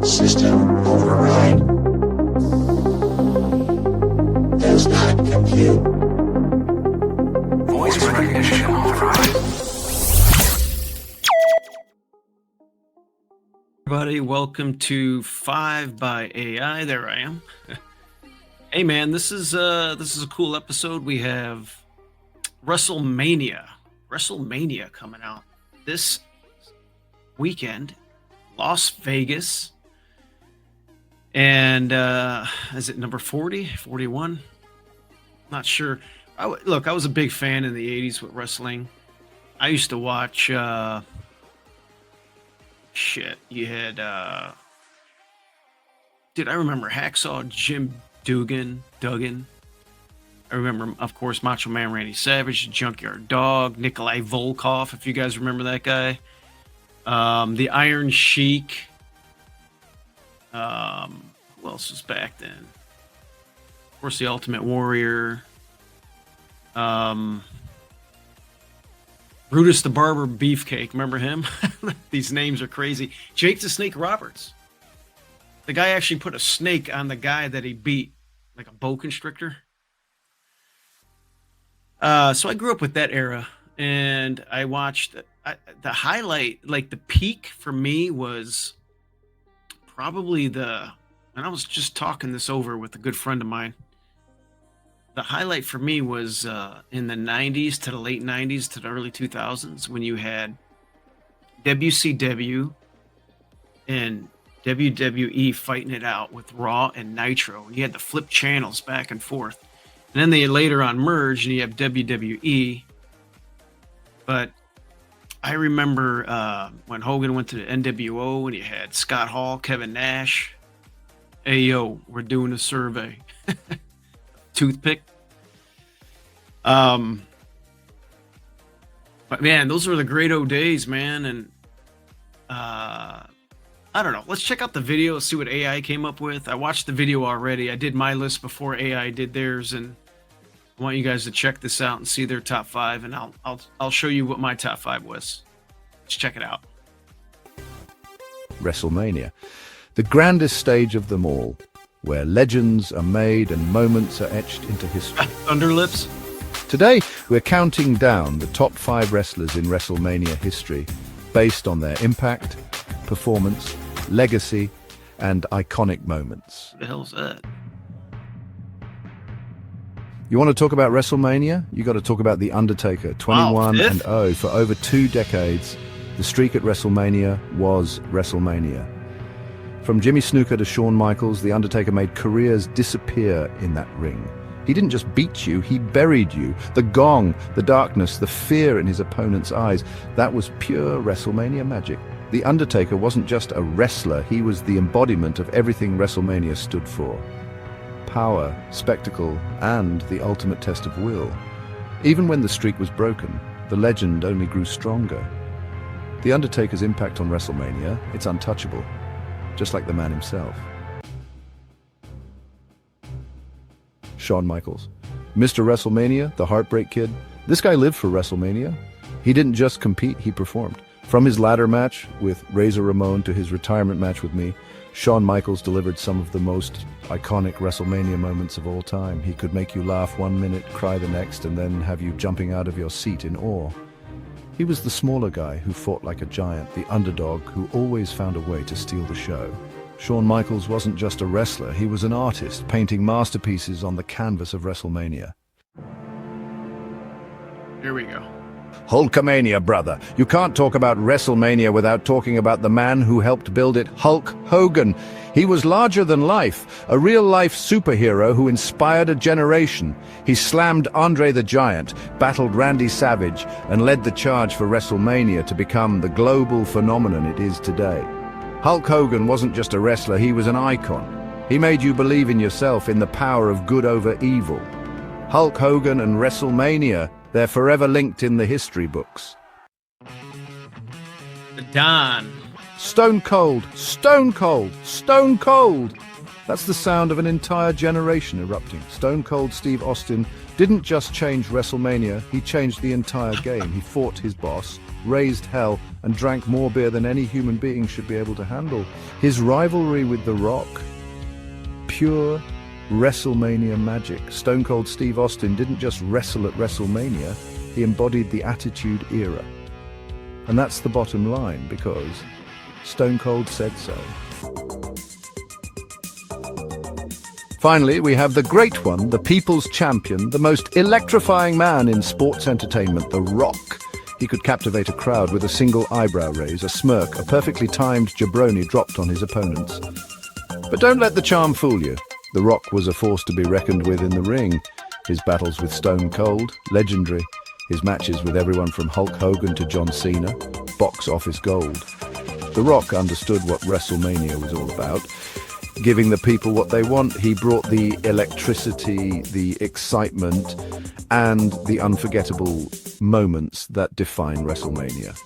System override. Does not compute. Voice recognition authorized. Everybody, welcome to 5 by AI. There I am. Hey man, this is a cool episode. We have WrestleMania coming out this weekend, Las Vegas. And is it number 40, 41? Not sure. Look, I was a big fan in the 80s with wrestling. I used to watch you had dude, I remember Hacksaw Jim Duggan. I remember, of course, Macho Man Randy Savage, Junkyard Dog, Nikolai Volkov, if you guys remember that guy. The Iron Sheik. Who else was back then? Of course, the Ultimate Warrior. Brutus the Barber Beefcake. Remember him? These names are crazy. Jake the Snake Roberts. The guy actually put a snake on the guy that he beat, like a boa constrictor. So I grew up with that era, and I watched the highlight, like the peak for me was probably and I was just talking this over with a good friend of mine. The highlight for me was in the 90s to the late 90s to the early 2000s when you had WCW and WWE fighting it out with Raw and Nitro. You had the flip channels back and forth. And then they later on merged and you have WWE. But I remember when Hogan went to the NWO and you had Scott Hall, Kevin Nash. Hey, yo, we're doing a survey. Toothpick. But man, those were the great old days, man. And I don't know. Let's check out the video, see what AI came up with. I watched the video already. I did my list before AI did theirs, and I want you guys to check this out and see their top 5, and I'll show you what my top 5 was. Let's check it out. WrestleMania, the grandest stage of them all, where legends are made and moments are etched into history. Underlips. Today, we're counting down the top 5 wrestlers in WrestleMania history based on their impact, performance, legacy, and iconic moments. What the hell's that? You want to talk about WrestleMania? You got to talk about The Undertaker, 21-0 for over 2 decades. The streak at WrestleMania was WrestleMania. From Jimmy Snuka to Shawn Michaels, The Undertaker made careers disappear in that ring. He didn't just beat you, he buried you. The gong, the darkness, the fear in his opponent's eyes, that was pure WrestleMania magic. The Undertaker wasn't just a wrestler, he was the embodiment of everything WrestleMania stood for. Power, spectacle, and the ultimate test of will. Even when the streak was broken, the legend only grew stronger. The Undertaker's impact on WrestleMania, it's untouchable, just like the man himself. Shawn Michaels, Mr. WrestleMania, the Heartbreak Kid. This guy lived for WrestleMania. He didn't just compete, he performed. From his ladder match with Razor Ramon to his retirement match with me, Shawn Michaels delivered some of the most iconic WrestleMania moments of all time. He could make you laugh 1 minute, cry the next, and then have you jumping out of your seat in awe. He was the smaller guy who fought like a giant, the underdog who always found a way to steal the show. Shawn Michaels wasn't just a wrestler, he was an artist, painting masterpieces on the canvas of WrestleMania. Here we go. Hulkamania, brother. You can't talk about WrestleMania without talking about the man who helped build it, Hulk Hogan. He was larger than life, a real-life superhero who inspired a generation. He slammed Andre the Giant, battled Randy Savage, and led the charge for WrestleMania to become the global phenomenon it is today. Hulk Hogan wasn't just a wrestler, he was an icon. He made you believe in yourself, in the power of good over evil. Hulk Hogan and WrestleMania, they're forever linked in the history books. The Don. Stone cold, stone cold, stone cold. That's the sound of an entire generation erupting. Stone Cold Steve Austin didn't just change WrestleMania, he changed the entire game. He fought his boss, raised hell, and drank more beer than any human being should be able to handle. His rivalry with The Rock, pure WrestleMania magic. Stone Cold Steve Austin didn't just wrestle at WrestleMania, he embodied the Attitude Era. And that's the bottom line, because Stone Cold said so. Finally, we have the great one, the people's champion, the most electrifying man in sports entertainment, The Rock. He could captivate a crowd with a single eyebrow raise, a smirk, a perfectly timed jabroni dropped on his opponents. But don't let the charm fool you. The Rock was a force to be reckoned with in the ring. His battles with Stone Cold, legendary. His matches with everyone from Hulk Hogan to John Cena, box office gold. The Rock understood what WrestleMania was all about. Giving the people what they want, he brought the electricity, the excitement, and the unforgettable moments that define WrestleMania.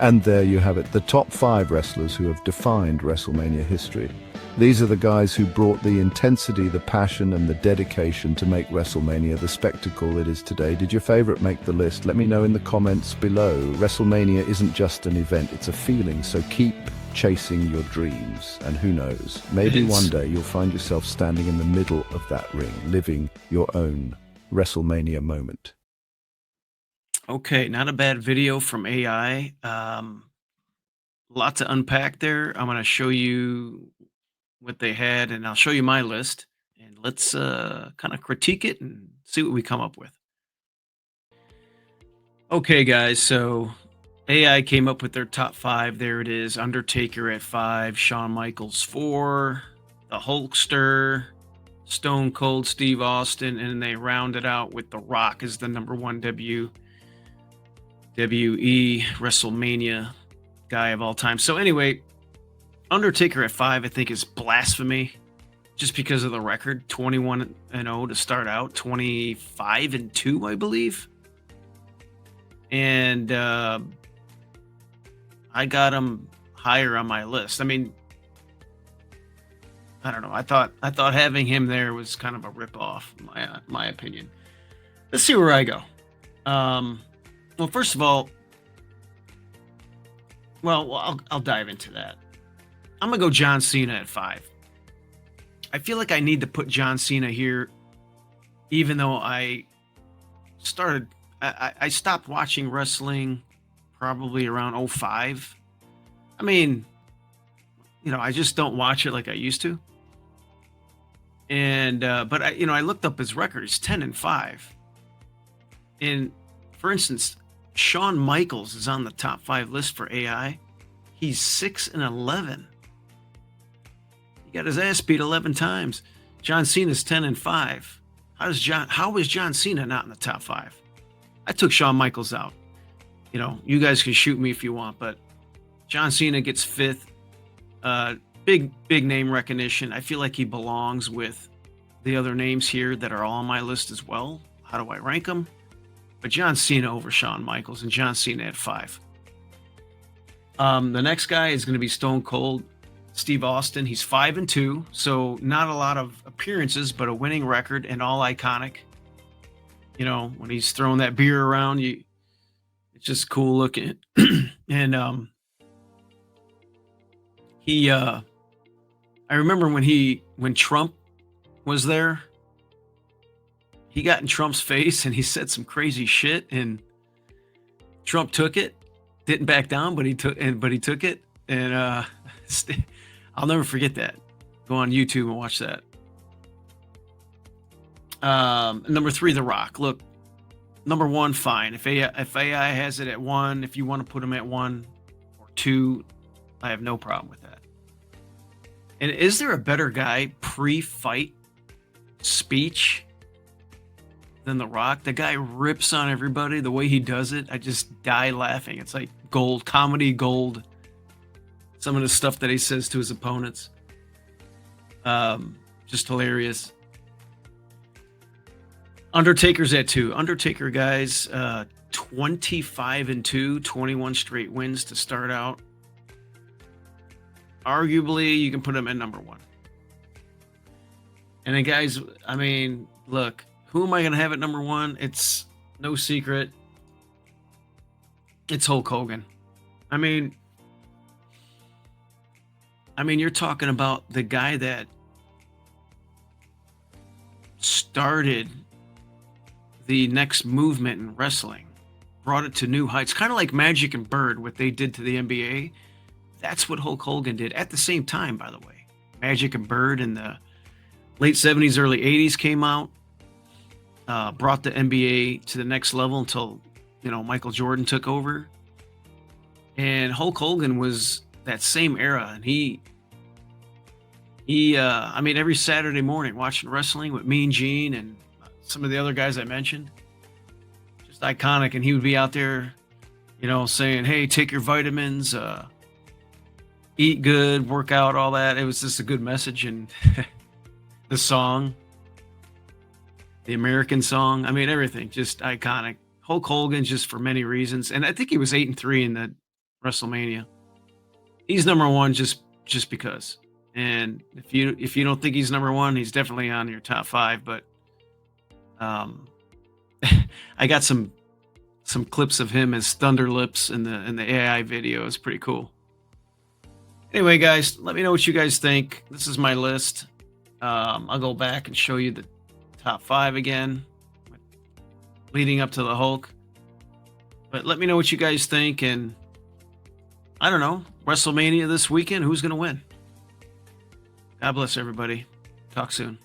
And there you have it, the top 5 wrestlers who have defined WrestleMania history. These are the guys who brought the intensity, the passion, and the dedication to make WrestleMania the spectacle it is today. Did your favorite make the list? Let me know in the comments below. WrestleMania isn't just an event, it's a feeling, so keep chasing your dreams. And who knows, maybe one day you'll find yourself standing in the middle of that ring, living your own WrestleMania moment. Okay, not a bad video from AI. Lot to unpack there. I'm going to show you what they had, and I'll show you my list, and let's kind of critique it and see what we come up with. Okay, guys, so AI came up with their top 5. There it is. Undertaker at 5, Shawn Michaels 4, the Hulkster, Stone Cold Steve Austin, and they rounded out with The Rock as the number 1 WWE WrestleMania guy of all time. So anyway, Undertaker at 5, I think, is blasphemy, just because of the record, 21-0 to start out, 25-2, I believe. And I got him higher on my list. I mean, I don't know. I thought having him there was kind of a ripoff, my opinion. Let's see where I go. Well, first of all, I'll dive into that. I'm going to go John Cena at 5. I feel like I need to put John Cena here, even though I stopped watching wrestling probably around 2005. I mean, I just don't watch it like I used to. And, but I looked up his record. It's 10-5. And for instance, Shawn Michaels is on the top 5 list for AI. He's 6-11. He got his ass beat 11 times. John Cena's 10-5. How was John Cena not in the top 5? I took Shawn Michaels out. You guys can shoot me if you want, but John Cena gets 5th. Big name recognition. I feel like he belongs with the other names here that are all on my list as well. How do I rank them? But John Cena over Shawn Michaels, and John Cena at 5. The next guy is going to be Stone Cold Steve Austin. He's 5-2, so not a lot of appearances, but a winning record and all iconic. When he's throwing that beer around, it's just cool looking. And I remember when Trump was there, he got in Trump's face and he said some crazy shit, and Trump took it, didn't back down, but he took it, and I'll never forget that. Go on YouTube and watch that. Number 3, The Rock. Look, number 1, fine. If AI has it at 1, if you want to put him at 1 or 2, I have no problem with that. And is there a better guy pre-fight speech than The Rock? The guy rips on everybody. The way he does it, I just die laughing. It's like gold, comedy gold. Some of the stuff that he says to his opponents, just hilarious. Undertaker's at 2. Undertaker, guys, 25-2, 21 straight wins to start out. Arguably, you can put him at number 1. And then, guys, I mean, look, who am I going to have at number one? It's no secret. It's Hulk Hogan. I mean, you're talking about the guy that started the next movement in wrestling, brought it to new heights, kind of like Magic and Bird, what they did to the NBA. That's what Hulk Hogan did at the same time, by the way. Magic and Bird in the late 70s, early 80s came out, brought the NBA to the next level until, Michael Jordan took over. And Hulk Hogan was that same era. And he every Saturday morning watching wrestling with Mean Gene and some of the other guys I mentioned, just iconic. And he would be out there, saying, hey, take your vitamins, eat good, work out, all that. It was just a good message. And the song, the American song, everything, just iconic. Hulk Hogan, just for many reasons. And I think he was 8-3 in that WrestleMania. He's number one just because. And if you don't think he's number one, he's definitely on your top five. But I got some clips of him as Thunder Lips in the AI video. It's pretty cool. Anyway, guys, let me know what you guys think. This is my list. I'll go back and show you the top five again, leading up to the Hulk. But let me know what you guys think. And I don't know, WrestleMania this weekend, who's going to win? God bless everybody. Talk soon.